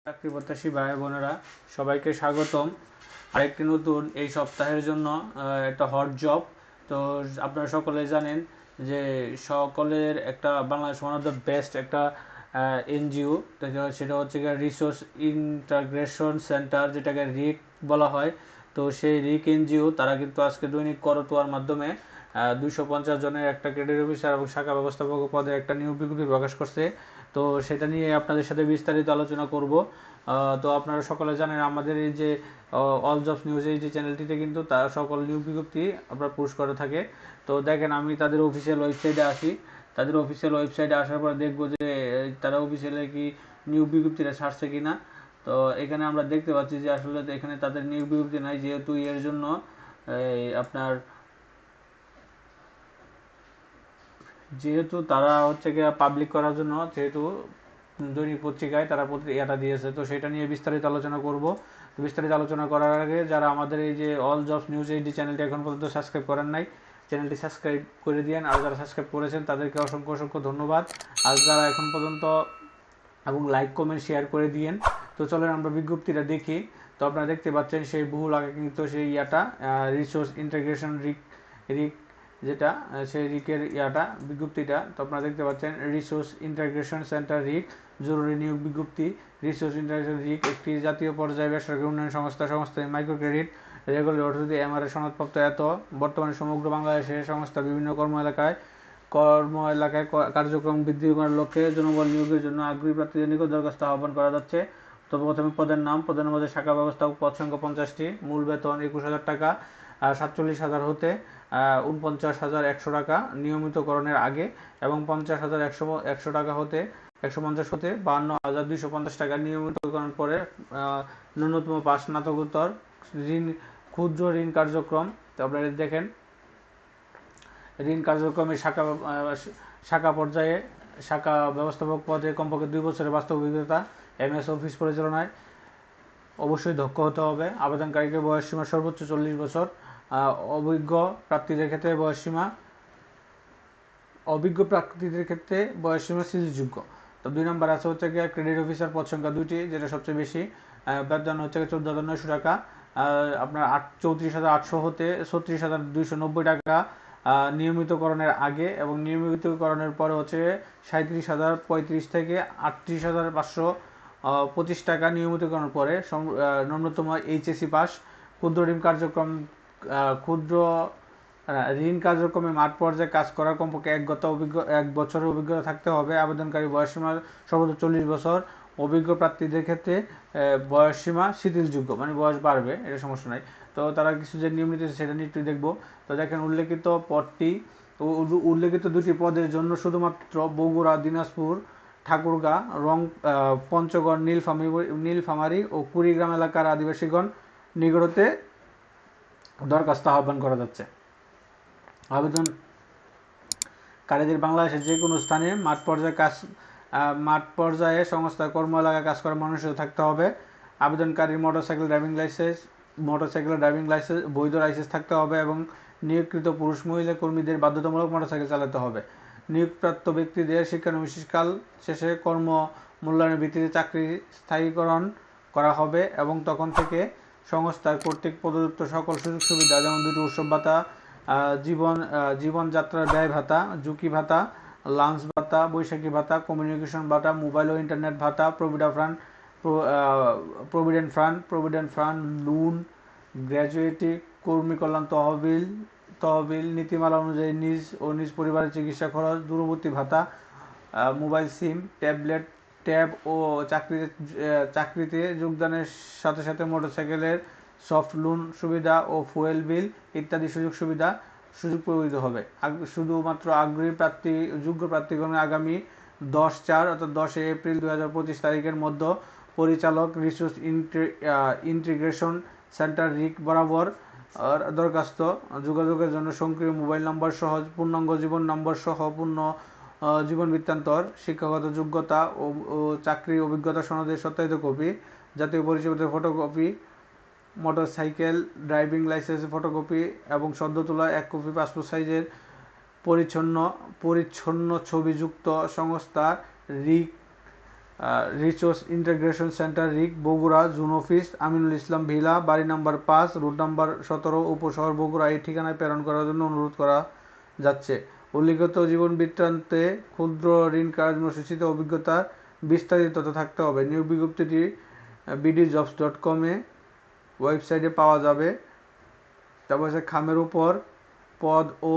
চাকরি প্রত্যাশী ভাই বোনেরা সবাইকে স্বাগতম আরেকটি নতুন এই সপ্তাহের জন্য একটা হট জব। তো আপনারা সকলে জানেন যে সকলের একটা Bangladesh one of the best একটা এনজিও, সেটা হচ্ছে রিসোর্স ইন্টাগ্রেশন সেন্টার, যেটাকে রিক বলা হয়। তো সেই রিক এনজিও তারা কিন্তু আজকে দৈনিক করতোয়ার মাধ্যমে 250 জনের একটা ক্রেডিট অফিসার এবং শাখা ব্যবস্থাপক পদে একটা নিয়োগ বিজ্ঞপ্তি প্রকাশ করছে। তো সেটা নিয়ে আপনাদের সাথে বিস্তারিত আলোচনা করব। তো আপনারা সকলে জানেন আমাদের এই যে অল জবস নিউজ এই যে চ্যানেলটিতে কিন্তু তার সকল নিয়োগ বিজ্ঞপ্তি আপনারা পোস্ট করে থাকে। তো দেখেন, আমি তাদের অফিসিয়াল ওয়েবসাইটে আসি। তাদের অফিসিয়াল ওয়েবসাইটে আসার পর দেখবো যে তারা অফিসিয়ালে কি নিয়োগ বিজ্ঞপ্তিটা ছাড়ছে কিনা। তো এখানে আমরা দেখতে পাচ্ছি যে আসলে এখানে তাদের নিয়োগ বিজ্ঞপ্তি নাই, যেহেতু এর জন্য আপনার যেহেতু তারা হচ্ছে গিয়ে পাবলিক করার জন্য, যেহেতু দৈনিক পত্রিকায় তারা এটা দিয়েছে, তো সেটা নিয়ে বিস্তারিত আলোচনা করব। তো বিস্তারিত আলোচনা করার আগে যারা আমাদের এই যে অল জবস নিউজ এইচডি চ্যানেলটি এখন পর্যন্ত সাবস্ক্রাইব করেন নাই, চ্যানেলটি সাবস্ক্রাইব করে দিন। আর যারা সাবস্ক্রাইব করেছেন তাদেরকে অসংখ্য অসংখ্য ধন্যবাদ। আর যারা এখন পর্যন্ত এবং লাইক কমেন্ট শেয়ার করে দিয়েন। তো চলেন আমরা বিজ্ঞপ্তিটা দেখি। তো আপনারা দেখতে পাচ্ছেন সেই বহুল আগে কিন্তু সেই রিসোর্স ইন্টিগ্রেশন রিক রিক যেটা সেই রিকের বিজ্ঞপ্তিটা। তো আপনারা দেখতে পাচ্ছেন রিসোর্স ইন্টিগ্রেশন সেন্টার রিক জরুরি নিয়োগ বিজ্ঞপ্তি। রিসোর্স ইন্টিগ্রেশন রিক একটি জাতীয় পর্যায়ে বেসরকারি উন্নয়ন সংস্থায় micro credit regular authority MRA সনদপ্রাপ্ত বর্তমানে সমগ্র বাংলাদেশে সংস্থা বিভিন্ন কর্ম এলাকায় কার্যক্রম বৃদ্ধি করার লক্ষ্যে জনবল নিয়োগের জন্য আগ্রহী প্রার্থীদের নিকট দরখাস্ত আহ্বান করা যাচ্ছে। তো প্রথমে পদের নাম, পদের মধ্যে শাখা ব্যবস্থাপক, পদ সংখ্যা 50টি, মূল বেতন 21,000 টাকা, 47,000 হতে 49,100 টাকা নিয়মিতকরণের আগে, এবং 50,100 টাকা হতে 150 হতে 52,250 টাকা নিয়মিতকরণ পরে ন্যূনতম পাস স্নাতকোত্তর। ঋণ ক্ষুদ্র ঋণ কার্যক্রম। তো আপনারা দেখেন ঋণ কার্যক্রমে শাখা পর্যায়ে শাখা ব্যবস্থাপক পদে কমপক্ষে 2 বছরের বাস্তব অভিজ্ঞতা, এমএস অফিস পরিচালনায় অবশ্যই দক্ষ হতে হবে। আবেদনকারীকে বয়সসীমা সর্বোচ্চ 40 বছর। অভিজ্ঞ প্রার্থীদের ক্ষেত্রে বয়সসীমা স্থিতিযোগ্য। তো 2 নম্বর আছে হচ্ছে গিয়ে ক্রেডিট অফিসার, পদ সংখ্যা 2টি, যেটা সবচেয়ে বেশি। বেতন হচ্ছে 14,900 টাকা, আপনার 34,800 হতে 36,290 টাকা নিয়মিতকরণের আগে, এবং নিয়মিতকরণের পরে হচ্ছে 37,035 থেকে 38,525 টাকা নিয়মিতকরণের পরে ন্যূনতম এইচএসসি পাস। ক্ষুদ্র ঋণ কার্যক্রমে মাঠ পর্যায়ে কাজ করার কমপক্ষে 1 বছরের অভিজ্ঞতা থাকতে হবে। আবেদনকারী বয়সসীমা সর্বোচ্চ 40 বছর। অভিজ্ঞ প্রার্থীদের ক্ষেত্রে বয়সসীমা শিথিলযোগ্য, মানে বয়স বাড়বে, এটা সমস্যা নাই। তো তারা কিছু যে নিয়ম নিতেছে সেটা নিয়ে একটু দেখবো। তো দেখেন, উল্লেখিত 2টি পদের জন্য শুধুমাত্র বগুড়া, দিনাজপুর, ঠাকুরগাঁ, পঞ্চগড়, নীলফামারী ও কুড়িগ্রাম এলাকার আদিবাসীগণ নিকটতে দরখাস্ত আহ্বান করা যাচ্ছে। আবেদনকারীদের বাংলাদেশের যে কোনো স্থানে মাঠ পর্যায়ে সংস্থার কর্ম এলাকায় কাজ করার মনুষ্য থাকতে হবে। আবেদনকারীর মোটরসাইকেল ড্রাইভিং লাইসেন্স বৈধ লাইসেন্স থাকতে হবে, এবং নিয়োগকৃত পুরুষ মহিলা কর্মীদের বাধ্যতামূলক মোটরসাইকেল চালাতে হবে। নিয়োগপ্রাপ্ত ব্যক্তিদের শিক্ষানবিশকাল শেষে কর্ম মূল্যায়নের ভিত্তিতে চাকরি স্থায়ীকরণ করা হবে, এবং তখন থেকে সংস্থার কর্তৃক প্রদত্ত সকল সুযোগ সুবিধা, যেমন 2টি উৎসব ভাতা, জীবনযাত্রার ব্যয় ভাতা, ঝুঁকি ভাতা, লাঞ্চ ভাতা, বৈশাখী ভাতা, কমিউনিকেশন ভাতা, মোবাইল ও ইন্টারনেট ভাতা, প্রভিডেন্ট ফান্ড, লোন, গ্র্যাচুইটি, কর্মী কল্যাণ তহবিল নীতিমালা অনুযায়ী নিজ পরিবারের চিকিৎসা খরচ, দূরবর্তী ভাতা, মোবাইল সিম, ট্যাব ও চাকরিতে যোগদানের সাথে সাথে মোটরসাইকেলের সফট লোন সুবিধা ও ফুয়েল বিল ইত্যাদি সুযোগ প্রযোজিত হবে। শুধুমাত্র যোগ্য প্রার্থীগণ আগামী 10/4 অর্থাৎ 10 এপ্রিল 2025 তারিখের মধ্যে পরিচালক রিসোর্স ইন্টিগ্রেশন সেন্টার রিক বরাবর দরখাস্ত যোগাযোগের জন্য সক্রিয় মোবাইল নম্বর সহ পূর্ণাঙ্গ জীবন নম্বর সহ পূর্ণ জীবন বৃত্তান্তর, শিক্ষাগত যোগ্যতা ও চাকরি অভিজ্ঞতা সনদের সত্যায়িত কপি, জাতীয় পরিচয়পত্রের ফটোকপি, মোটরসাইকেল ড্রাইভিং লাইসেন্সের ফটোকপি এবং সদ্য তোলা 1 কপি পাসপোর্ট সাইজের পরিচ্ছন্ন ছবিযুক্ত সংস্থা রিসোর্স ইন্টিগ্রেশন সেন্টার রিক Bogura zone office Aminul Islam villa বাড়ি নাম্বার 5 রোড নাম্বার 17 উপশহর বগুড়া এই ঠিকানায় প্রেরণ করার জন্য অনুরোধ করা যাচ্ছে। উল্লিখিত জীবন বৃত্তান্তে ক্ষুদ্র ঋণ কর্মসূচিতে অভিজ্ঞতার বিস্তারিত তথ্য থাকতে হবে। নিয়োগ বিজ্ঞপ্তিটি bdjobs.com ওয়েবসাইটে পাওয়া যাবে। তারপর খামের উপর পদ ও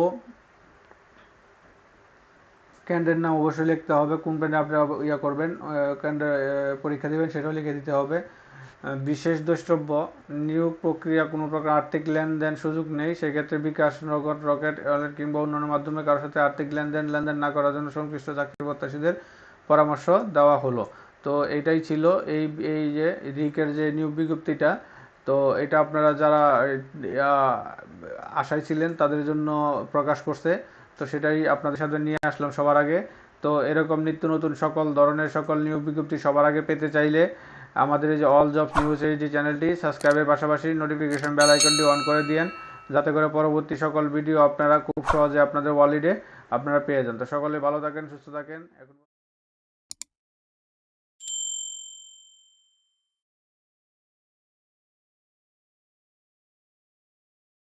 ক্যান্ডিডেট নাম অবশ্যই লিখতে হবে, কোন প্যান্ডে আপনি করবেন পরীক্ষা দেবেন সেটাও লিখে দিতে হবে। বিশেষ দ্রষ্টব্য, নিয়োগ প্রক্রিয়া কোনো প্রকার আর্থিক লেনদেন সুযোগ নেই। সেক্ষেত্রে বিকাশ, নগদ, রকেট, ওয়ালেট কিংবা অন্যান্য মাধ্যমে কারোর সাথে আর্থিক লেনদেন না করার জন্য সংশ্লিষ্ট চাকরি প্রত্যাশীদের পরামর্শ দেওয়া হলো। তো এটাই ছিল এই যে রিকের যে নিয়োগ বিজ্ঞপ্তিটা। তো এটা আপনারা যারা আশায় ছিলেন তাদের জন্য প্রকাশ করছে। তো সেটাই আপনাদের সাথে নিয়ে আসলাম সবার আগে। তো এরকম নিত্য নতুন সকল ধরনের সকল নিয়োগ বিজ্ঞপ্তি সবার আগে পেতে চাইলে আমাদের এই যে অল জবস নিউজ এই যে চ্যানেলটি সাবস্ক্রাইবের পাশাপাশি নোটিফিকেশন বেল আইকনটি অন করে দিয়েন, যাতে করে পরবর্তী সকল ভিডিও আপনারা খুব সহজে আপনাদের ওয়ালেটে আপনারা পেয়ে যান। তো সকলে ভালো থাকেন, সুস্থ থাকেন। এখন